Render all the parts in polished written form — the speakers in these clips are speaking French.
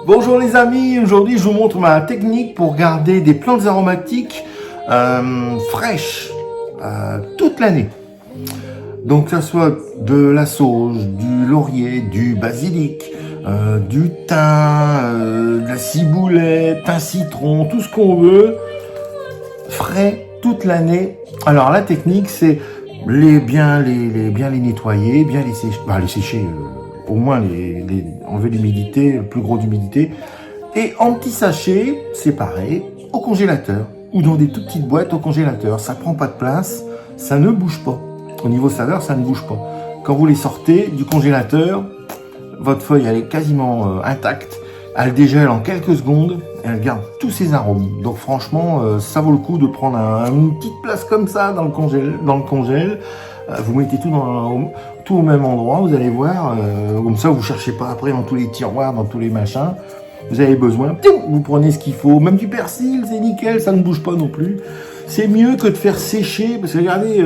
Bonjour les amis, aujourd'hui je vous montre ma technique pour garder des plantes aromatiques fraîches toute l'année. Donc que ce soit de la sauge, du laurier, du basilic, du thym, de la ciboulette, un citron, tout ce qu'on veut, frais toute l'année. Alors la technique c'est bien les nettoyer, bien les sécher, au moins enlever l'humidité, le plus gros d'humidité. Et en petits sachets, c'est pareil, au congélateur ou dans des toutes petites boîtes au congélateur. Ça prend pas de place, ça ne bouge pas. Au niveau saveur, ça ne bouge pas. Quand vous les sortez du congélateur, votre feuille elle est quasiment intacte. Elle dégèle en quelques secondes et elle garde tous ses arômes. Donc franchement, ça vaut le coup de prendre une petite place comme ça dans le congèle. Vous mettez tout au même endroit, vous allez voir. Comme ça, vous cherchez pas après dans tous les tiroirs, dans tous les machins. Vous avez besoin, vous prenez ce qu'il faut. Même du persil, c'est nickel, ça ne bouge pas non plus. C'est mieux que de faire sécher, parce que regardez,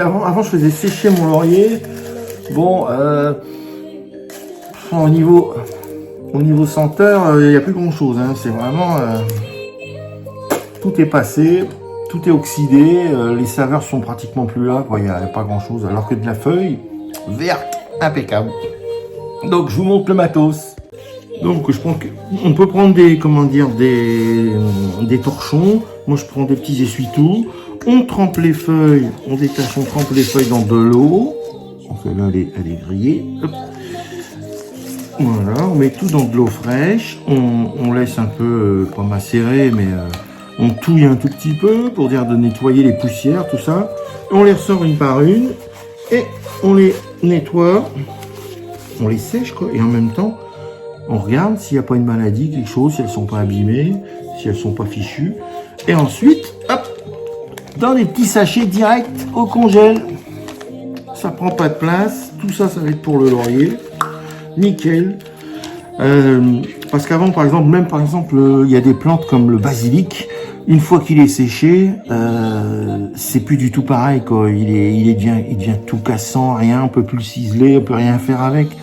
avant je faisais sécher mon laurier. Bon, au niveau senteur, il n'y a plus grand chose. Hein. C'est vraiment, tout est passé, tout est oxydé, les saveurs sont pratiquement plus là. Il n'y a pas grand chose. Alors que de la feuille verte, impeccable. Donc je vous montre le matos. Donc on peut prendre des torchons. Moi je prends des petits essuie-tout. On trempe les feuilles, on trempe les feuilles dans de l'eau. Là elle est grillée. Hop. Voilà, on met tout dans de l'eau fraîche. On laisse un peu, pas macérer, mais on touille un tout petit peu pour dire de nettoyer les poussières, tout ça. On les ressort une par une et on les nettoie. On les sèche quoi, et en même temps on regarde s'il n'y a pas une maladie, quelque chose, si elles sont pas abîmées, si elles sont pas fichues. Et ensuite, hop, dans les petits sachets directs au congèle. Ça prend pas de place. Tout ça, ça va être pour le laurier. Nickel. Parce qu'avant, par exemple, il y a des plantes comme le basilic. Une fois qu'il est séché, c'est plus du tout pareil, quoi. Il devient tout cassant, rien, on peut plus le ciseler, on peut rien faire avec.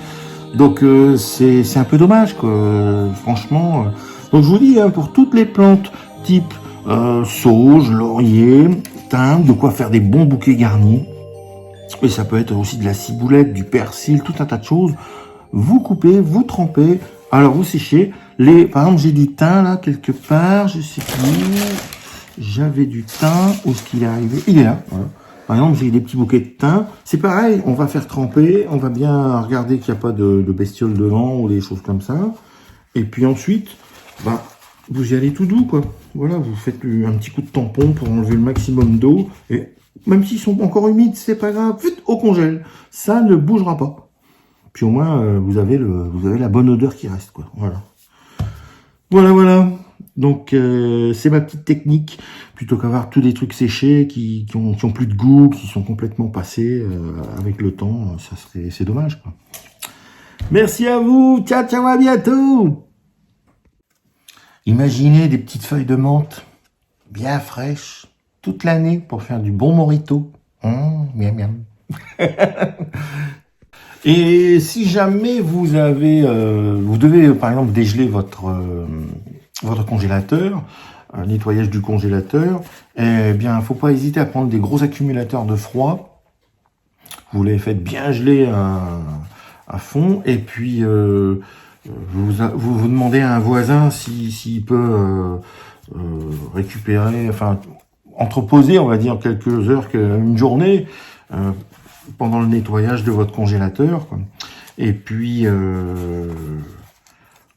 Donc c'est un peu dommage, quoi. Franchement. Donc je vous dis, hein, pour toutes les plantes type sauge, laurier, thym, de quoi faire des bons bouquets garnis. Et ça peut être aussi de la ciboulette, du persil, tout un tas de choses. Vous coupez, vous trempez, alors vous séchez. Par exemple, j'ai du thym là quelque part, je sais plus. J'avais du thym, où est-ce qu'il est arrivé? Il est là, voilà. Par exemple, j'ai des petits bouquets de thym. C'est pareil, on va faire tremper, on va bien regarder qu'il n'y a pas de bestioles devant ou des choses comme ça. Et puis ensuite, vous y allez tout doux, quoi. Voilà, vous faites un petit coup de tampon pour enlever le maximum d'eau. Et même s'ils sont encore humides, c'est pas grave, vite au congèle. Ça ne bougera pas. Puis au moins, vous avez la bonne odeur qui reste, quoi. Voilà. Donc, c'est ma petite technique. Plutôt qu'avoir tous des trucs séchés qui ont plus de goût, qui sont complètement passés avec le temps, c'est dommage, quoi. Merci à vous. Ciao, à bientôt. Imaginez des petites feuilles de menthe bien fraîches toute l'année pour faire du bon mojito. Miam, miam. Et si jamais vous devez par exemple dégeler votre congélateur, nettoyage du congélateur, eh bien, faut pas hésiter à prendre des gros accumulateurs de froid. Vous les faites bien geler à fond, et puis vous demandez à un voisin s'il peut récupérer, enfin entreposer, on va dire quelques heures, une journée. Pendant le nettoyage de votre congélateur, quoi. Et puis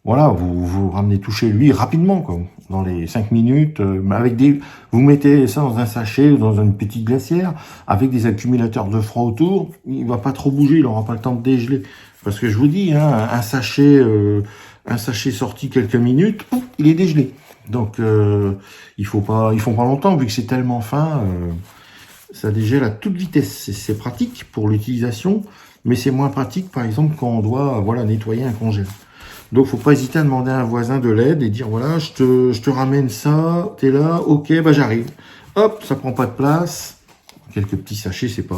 voilà, vous ramenez tout chez lui rapidement, quoi, dans les 5 minutes, vous mettez ça dans un sachet ou dans une petite glacière avec des accumulateurs de froid autour. Il va pas trop bouger, il aura pas le temps de dégeler, parce que je vous dis, hein, un sachet sorti quelques minutes, pouf, il est dégelé. Donc ils font pas longtemps, vu que c'est tellement fin. Ça dégèle à toute vitesse. C'est pratique pour l'utilisation, mais c'est moins pratique, par exemple, quand on doit nettoyer un congèle. Donc, faut pas hésiter à demander à un voisin de l'aide et dire, voilà, je te ramène ça, t'es là, ok, j'arrive. Hop, ça prend pas de place. Quelques petits sachets, c'est pas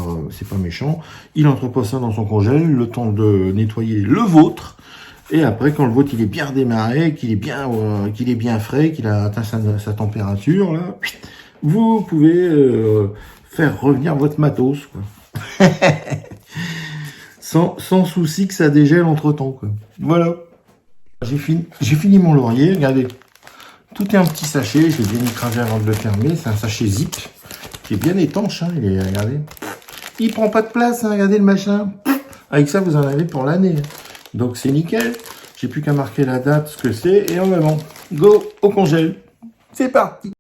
méchant. Il entrepose ça dans son congèle, le temps de nettoyer le vôtre. Et après, quand le vôtre il est bien redémarré, qu'il est bien frais, qu'il a atteint sa température, là, vous pouvez faire revenir votre matos, quoi. sans souci que ça dégèle entre-temps, quoi. Voilà. J'ai fini mon laurier, regardez. Tout est un petit sachet, je l'ai bien écrasé avant de le fermer. C'est un sachet zip qui est bien étanche, hein, regardez. Il prend pas de place, hein, regardez le machin. Avec ça, vous en avez pour l'année. Donc c'est nickel. J'ai plus qu'à marquer la date, ce que c'est, et en avant. Go au congèle. C'est parti.